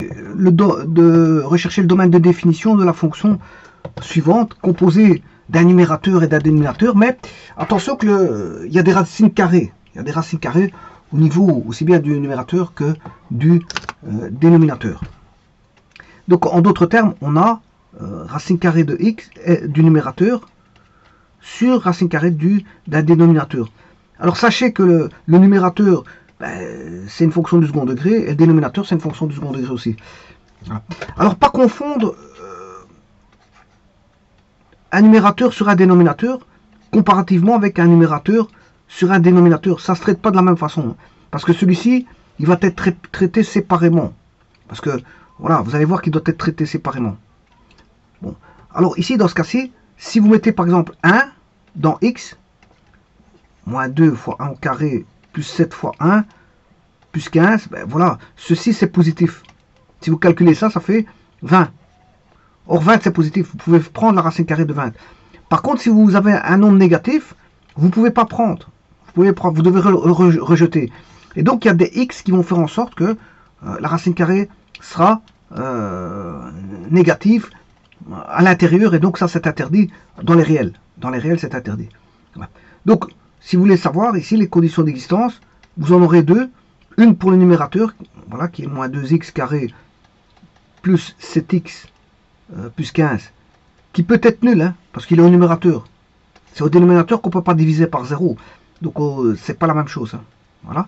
de rechercher le domaine de définition de la fonction suivante, composée d'un numérateur et d'un dénominateur, mais attention que il y a des racines carrées. Il y a des racines carrées au niveau aussi bien du numérateur que du dénominateur. Donc en d'autres termes, on a racine carrée de x du numérateur sur racine carrée d'un dénominateur. Alors sachez que le numérateur, c'est une fonction du second degré, et le dénominateur, c'est une fonction du second degré aussi. Voilà. Alors pas confondre un numérateur sur un dénominateur comparativement avec un numérateur sur un dénominateur. Ça ne se traite pas de la même façon. Parce que celui-ci, il va être traité séparément. Parce que, voilà, vous allez voir qu'il doit être traité séparément. Bon. Alors ici, dans ce cas-ci, si vous mettez par exemple 1 dans x, moins 2 fois 1 au carré, plus 7 fois 1, plus 15, ben voilà, ceci c'est positif. Si vous calculez ça, ça fait 20. Or 20 c'est positif, vous pouvez prendre la racine carrée de 20. Par contre, si vous avez un nombre négatif, vous ne pouvez pas prendre. Vous devez rejeter. Et donc il y a des x qui vont faire en sorte que la racine carrée sera négative à l'intérieur, et donc ça c'est interdit dans les réels. Dans les réels c'est interdit. Voilà. Donc si vous voulez savoir ici les conditions d'existence, vous en aurez deux. Une pour le numérateur, voilà, qui est moins 2x carré plus 7x plus 15, qui peut être nul, hein, parce qu'il est au numérateur. C'est au dénominateur qu'on ne peut pas diviser par 0. Donc c'est pas la même chose. Hein. Voilà.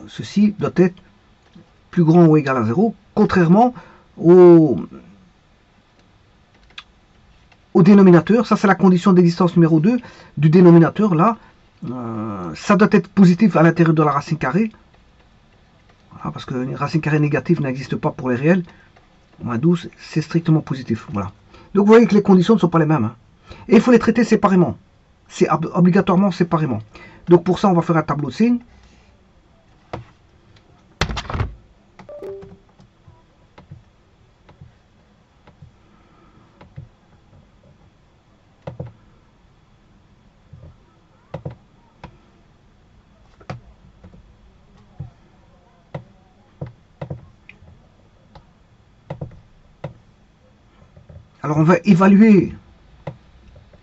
Ceci doit être plus grand ou égal à 0, contrairement au dénominateur. Ça c'est la condition d'existence numéro 2 du dénominateur. Là, ça doit être positif à l'intérieur de la racine carrée. Voilà, parce que une racine carrée négative n'existe pas pour les réels. Moins 12, c'est strictement positif. Voilà. Donc vous voyez que les conditions ne sont pas les mêmes. Hein. Et il faut les traiter séparément. C'est obligatoirement séparément. Donc pour ça, on va faire un tableau de signes. Alors on va évaluer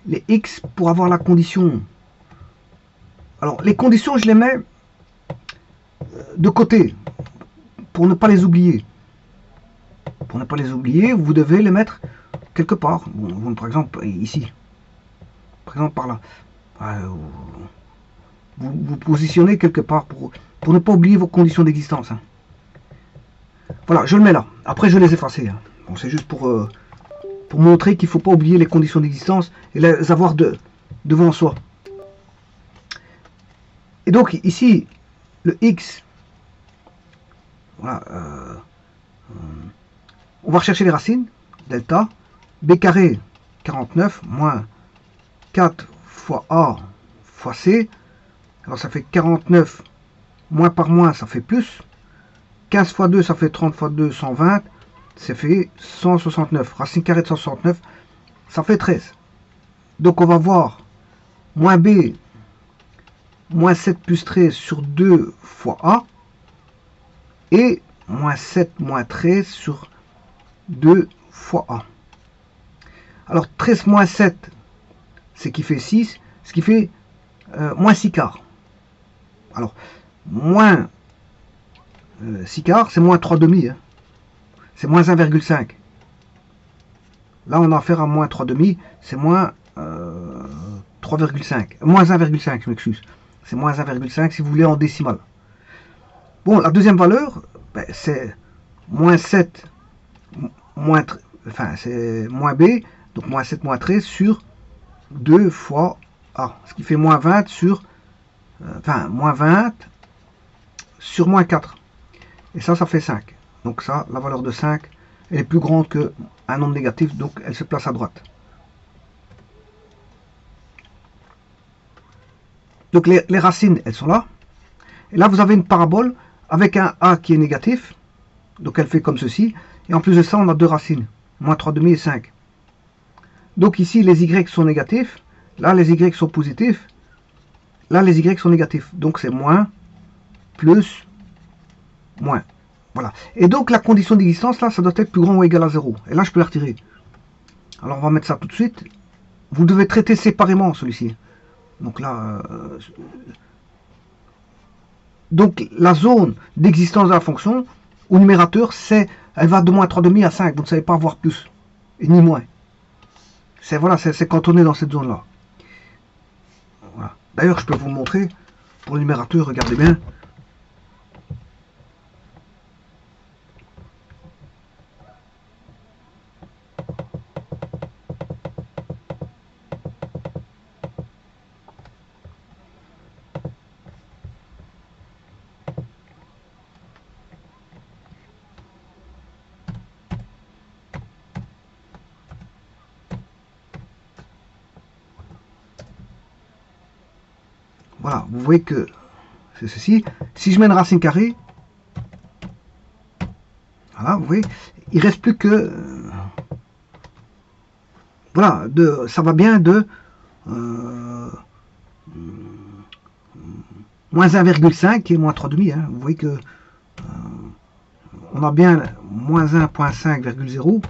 les x pour avoir la condition. Alors les conditions, je les mets de côté pour ne pas les oublier. Pour ne pas les oublier, vous devez les mettre quelque part. Bon, par exemple ici. Par exemple par là. Vous positionnez quelque part pour ne pas oublier vos conditions d'existence. Hein. Voilà, je le mets là. Après, je vais les effacer. Hein. Bon, c'est juste pour montrer qu'il ne faut pas oublier les conditions d'existence et les avoir devant soi. Et donc ici, le x, voilà, on va rechercher les racines, delta, b carré 49 moins 4 fois a fois c, alors ça fait 49, moins par moins ça fait plus, 15 fois 2 ça fait 30 fois 2, 120, ça fait 169. Racine carrée de 169, ça fait 13. Donc on va voir moins b, moins 7 plus 13 sur 2 fois a, et moins 7 moins 13 sur 2 fois a. Alors 13 moins 7, c'est qui fait 6, ce qui fait moins 6 quarts. Alors, moins 6 quarts, c'est moins 3 demi. Hein. C'est moins 1,5. Là, on a affaire à moins 3 demi, c'est moins 3,5. Moins 1,5, je m'excuse. C'est moins 1,5 si vous voulez en décimale. Bon, la deuxième valeur, ben, c'est moins 7, c'est moins b, donc moins 7, moins 13 sur 2 fois a. Ce qui fait moins 20 sur, moins 20 sur moins 4. Et ça fait 5. Donc ça, la valeur de 5, elle est plus grande qu'un nombre négatif, donc elle se place à droite. Donc les racines, elles sont là. Et là, vous avez une parabole avec un a qui est négatif. Donc elle fait comme ceci. Et en plus de ça, on a deux racines. Moins 3 demi et 5. Donc ici, les y sont négatifs. Là, les y sont positifs. Là, les y sont négatifs. Donc c'est moins, plus, moins. Voilà. Et donc la condition d'existence, là, ça doit être plus grand ou égal à 0. Et là, je peux la retirer. Alors on va mettre ça tout de suite. Vous devez traiter séparément celui-ci. Donc là, donc la zone d'existence de la fonction, au numérateur, elle va de moins 3,5 à 5. Vous ne savez pas avoir plus, et ni moins. Voilà, c'est quand on est dans cette zone-là. Voilà. D'ailleurs, je peux vous montrer, pour le numérateur, regardez bien. Voilà, vous voyez que c'est ceci. Si je mets une racine carrée, voilà, vous voyez, il reste plus que voilà, ça va bien de moins 1,5 et moins 3,5. Hein. Vous voyez que on a bien moins 1,5,0.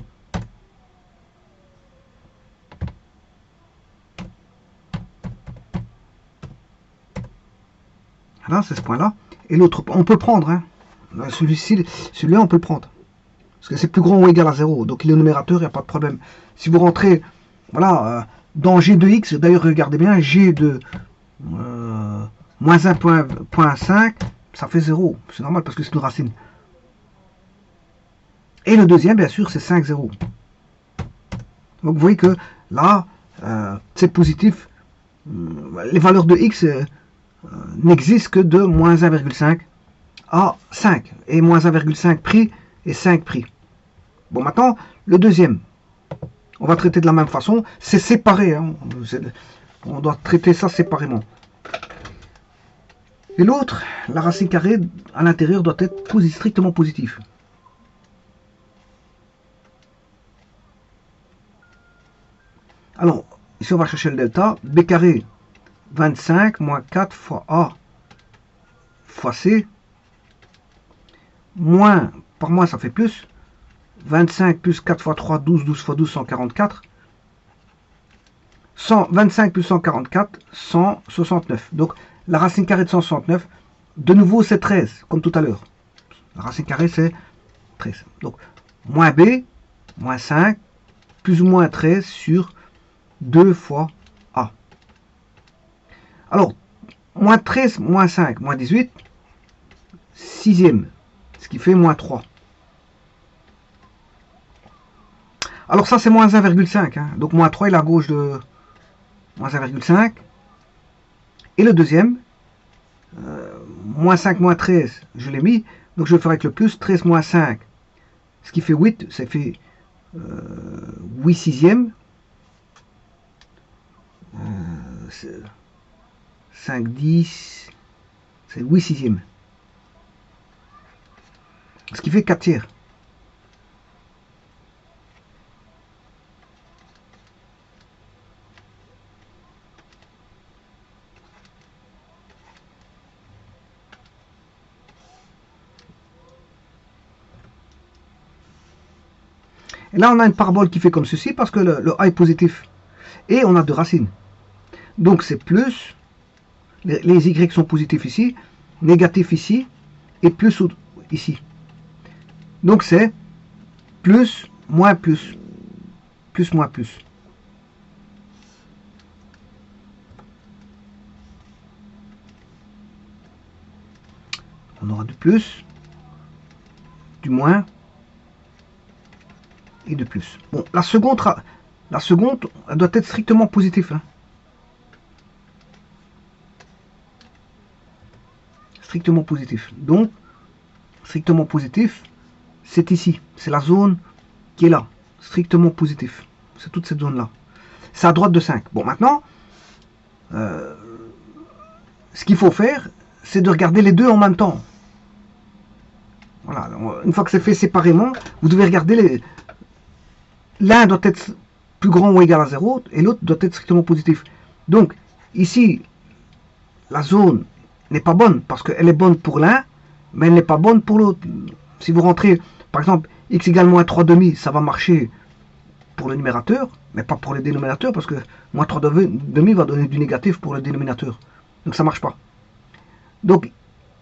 Voilà, c'est ce point-là. Et l'autre, on peut le prendre. Hein. Celui-là, on peut le prendre. Parce que c'est plus grand ou égal à 0. Donc il est au numérateur, il n'y a pas de problème. Si vous rentrez, voilà, dans G de X, d'ailleurs, regardez bien, G de moins 1,5, ça fait 0. C'est normal parce que c'est une racine. Et le deuxième, bien sûr, c'est 5, 0. Donc vous voyez que là, c'est positif. Les valeurs de X n'existent que de moins 1,5 à 5. Et moins 1,5 pris et 5 pris. Bon, maintenant, le deuxième. On va traiter de la même façon. C'est séparé. Hein. On doit traiter ça séparément. Et l'autre, la racine carrée à l'intérieur doit être strictement positive. Alors, ici on va chercher le delta. B carré, 25 moins 4 fois A fois C. Moins, par moins ça fait plus. 25 plus 4 fois 3, 12, 12 fois 12, 144. 25 plus 144, 169. Donc, la racine carrée de 169, de nouveau, c'est 13, comme tout à l'heure. La racine carrée, c'est 13. Donc, moins B, moins 5, plus ou moins 13 sur 2 fois A. Alors, moins 13, moins 5, moins 18, sixième, ce qui fait moins 3. Alors ça, c'est moins 1,5. Hein. Donc, moins 3, il est à gauche de moins 1,5. Et le deuxième, moins 5, moins 13, je l'ai mis. Donc, je vais faire avec le plus. 13 moins 5, ce qui fait 8. Ça fait 8 sixièmes. 5, 10, c'est 8 sixièmes. Ce qui fait 4 tiers. Et là, on a une parabole qui fait comme ceci parce que le A est positif. Et on a deux racines. Donc c'est plus, les Y sont positifs ici, négatifs ici, et plus ici. Donc c'est plus, moins plus, plus, moins plus. On aura du plus, du moins, et de plus. Bon, la seconde elle doit être strictement positive. Hein. Strictement positif. Donc, strictement positif, c'est ici. C'est la zone qui est là. Strictement positif. C'est toute cette zone-là. C'est à droite de 5. Bon, maintenant, ce qu'il faut faire, c'est de regarder les deux en même temps. Voilà. Une fois que c'est fait séparément, vous devez regarder l'un doit être plus grand ou égal à 0 et l'autre doit être strictement positif. Donc, ici, la zone n'est pas bonne parce qu'elle est bonne pour l'un, mais elle n'est pas bonne pour l'autre. Si vous rentrez, par exemple, x égale moins 3 demi, ça va marcher pour le numérateur, mais pas pour le dénominateur, parce que moins 3 demi va donner du négatif pour le dénominateur. Donc ça ne marche pas. Donc,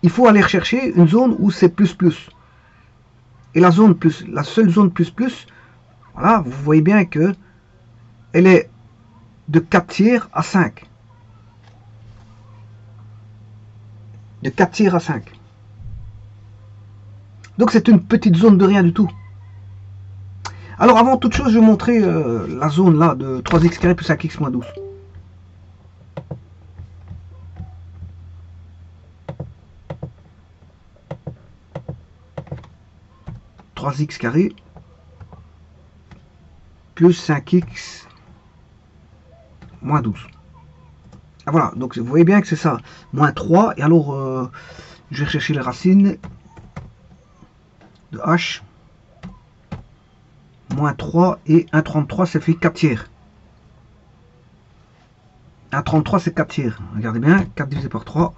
il faut aller rechercher une zone où c'est plus plus. Et la zone plus, la seule zone plus plus, voilà, vous voyez bien que elle est de 4 tiers à 5. De 4 tiers à 5. Donc c'est une petite zone de rien du tout. Alors avant toute chose, je vais vous montrer la zone là de 3x carré plus 5x moins 12. 3x carré plus 5x moins 12. Ah, voilà, donc vous voyez bien que c'est ça, moins 3, et alors je vais chercher les racines de h, moins 3 et 1,33, ça fait 4 tiers. 1,33 c'est 4 tiers, regardez bien, 4 divisé par 3,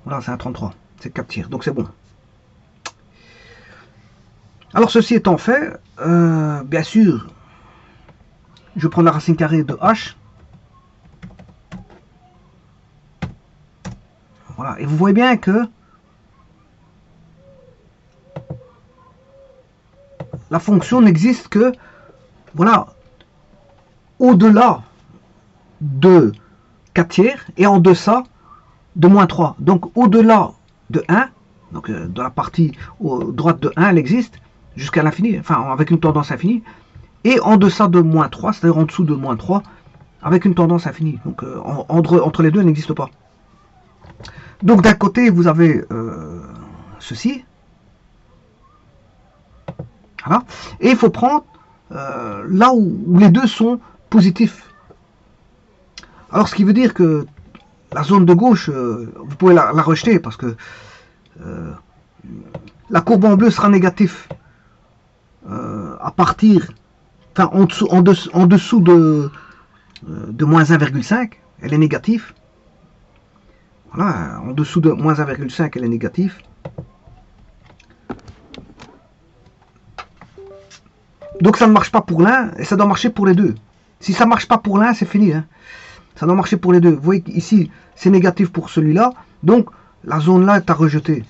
voilà c'est 1,33, c'est 4 tiers, donc c'est bon. Alors ceci étant fait, bien sûr, je prends la racine carrée de h. Voilà, et vous voyez bien que la fonction n'existe que, voilà, au-delà de 4 tiers et en deçà de moins 3. Donc au-delà de 1, donc dans la partie droite de 1, elle existe jusqu'à l'infini, enfin avec une tendance infinie, et en deçà de moins 3, c'est-à-dire en dessous de moins 3, avec une tendance infinie. Donc entre les deux, elle n'existe pas. Donc d'un côté, vous avez ceci. Voilà. Et il faut prendre là où les deux sont positifs. Alors ce qui veut dire que la zone de gauche, vous pouvez la rejeter parce que la courbe en bleu sera négative à partir, enfin en dessous de moins 1,5, elle est négative. Voilà, en dessous de moins 1,5, elle est négative. Donc ça ne marche pas pour l'un et ça doit marcher pour les deux. Si ça ne marche pas pour l'un, c'est fini. Hein. Ça doit marcher pour les deux. Vous voyez qu'ici, c'est négatif pour celui-là. Donc la zone là est à rejeter.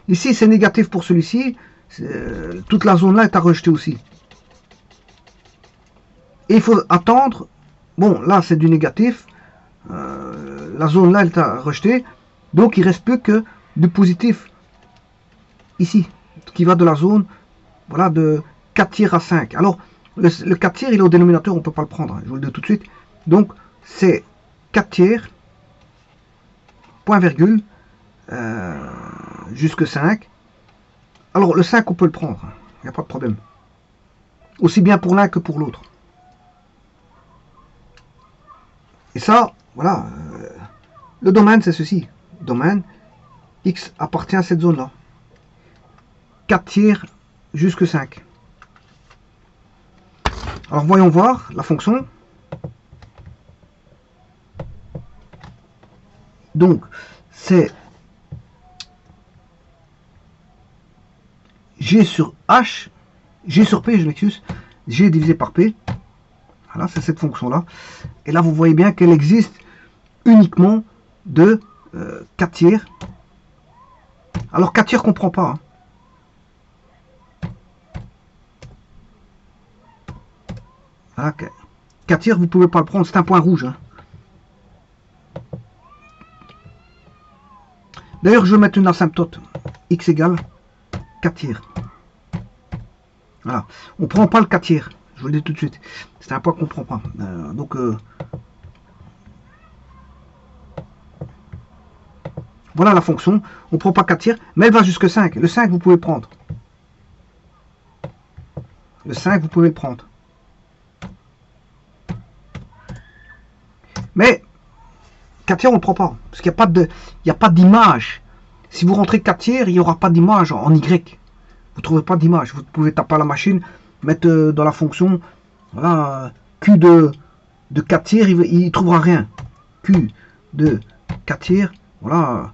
Ici, c'est négatif pour celui-ci. Toute la zone là est à rejeter aussi. Et il faut attendre. Bon, là, c'est du négatif. La zone là, elle est à rejeter. Donc, il ne reste plus que du positif. Ici, qui va de la zone, voilà, de 4 tiers à 5. Alors, le 4 tiers, il est au dénominateur, on ne peut pas le prendre. Je vous le dis tout de suite. Donc, c'est 4 tiers, point virgule, jusque 5. Alors, le 5, on peut le prendre. Il n'y a pas de problème. Aussi bien pour l'un que pour l'autre. Et ça, voilà, le domaine, c'est ceci. Domaine, x appartient à cette zone-là. 4 tiers jusque 5. Alors, voyons voir la fonction. Donc, c'est G sur H, G sur P, je m'excuse, G divisé par P. Voilà, c'est cette fonction-là. Et là, vous voyez bien qu'elle existe uniquement de 4 tiers. Alors, 4 tiers, on ne comprend pas. Hein. Voilà, 4 tiers, vous ne pouvez pas le prendre, c'est un point rouge. Hein. D'ailleurs, je vais mettre une asymptote. X égale 4 tiers. Voilà. On ne prend pas le 4 tiers. Je vous le dis tout de suite. C'est un point qu'on ne prend pas. Voilà la fonction. On ne prend pas 4 tiers, mais elle va jusque 5. Le 5, vous pouvez prendre. Le 5, vous pouvez le prendre. Mais 4 tiers, on ne prend pas. Parce qu'il n'y a pas d'image. Si vous rentrez 4 tiers, il n'y aura pas d'image en Y. Vous ne trouvez pas d'image. Vous pouvez taper à la machine, mettre dans la fonction, voilà, Q de 4 tiers, il ne trouvera rien. Q de 4 tiers, voilà,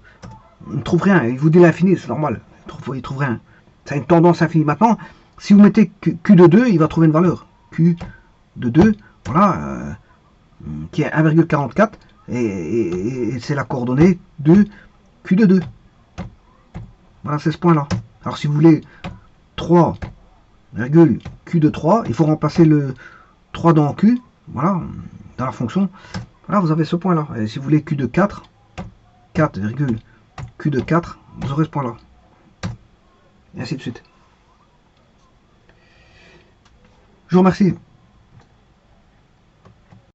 il ne trouve rien. Il vous dit l'infini, c'est normal. Il ne il trouverait un. C'est une tendance infinie. Maintenant, si vous mettez Q de 2, il va trouver une valeur. Q de 2, voilà, qui est 1,44, et c'est la coordonnée de Q de 2. Voilà, c'est ce point-là. Alors si vous voulez 3, Q de 3, il faut remplacer le 3 dans Q, voilà, dans la fonction. Voilà, vous avez ce point-là. Et si vous voulez Q de 4, 4, Q de 4, vous aurez ce point-là. Et ainsi de suite. Je vous remercie.